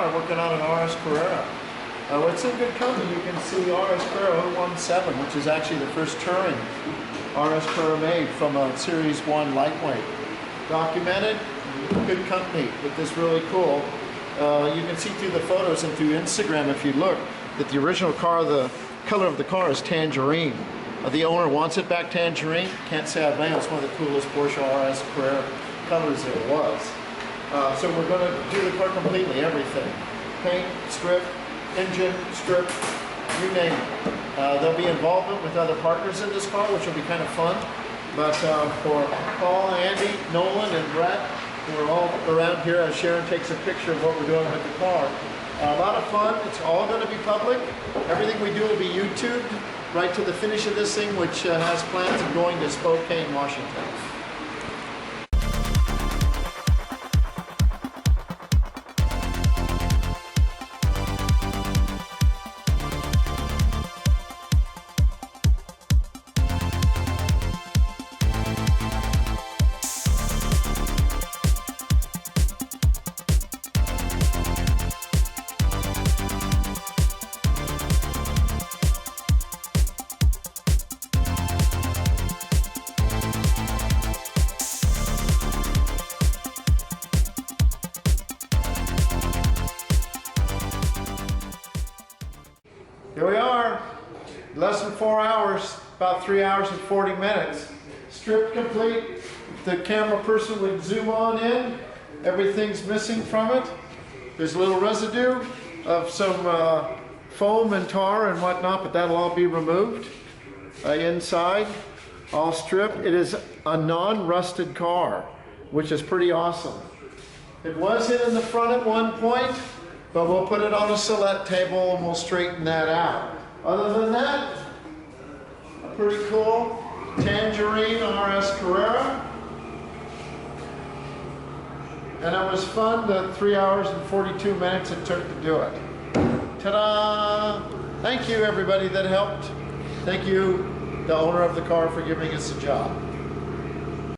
are working on an RS Carrera. It's in good company. You can see RS Carrera 017, which is actually the first touring RS Carrera made from a Series 1 lightweight. Documented, good company with this really cool. You can see through the photos and through Instagram if you look that the original car, the color of the car is tangerine. The owner wants it back tangerine. Can't say I blame. It's one of the coolest Porsche RS Carrera colors there was. So we're going to do the car completely, everything. Paint, strip, engine, strip, you name it. There'll be involvement with other partners in this car, which will be kind of fun. But for Paul, Andy, Nolan, and Brett, we're all around here as Sharon takes a picture of what we're doing with the car. A lot of fun. It's all going to be public. Everything we do will be YouTubed right to the finish of this thing, which has plans of going to Spokane, Washington. Here we are, less than 4 hours, about 3 hours and 40 minutes. Strip complete. If the camera person would zoom on in, everything's missing from it. There's a little residue of some foam and tar and whatnot, but that'll all be removed. Inside, all stripped. It is a non-rusted car, which is pretty awesome. It was hit in the front at one point, but we'll put it on a select table and we'll straighten that out. Other than that, a pretty cool tangerine RS Carrera. And it was fun, the 3 hours and 42 minutes it took to do it. Ta-da! Thank you everybody that helped. Thank you, the owner of the car, for giving us a job.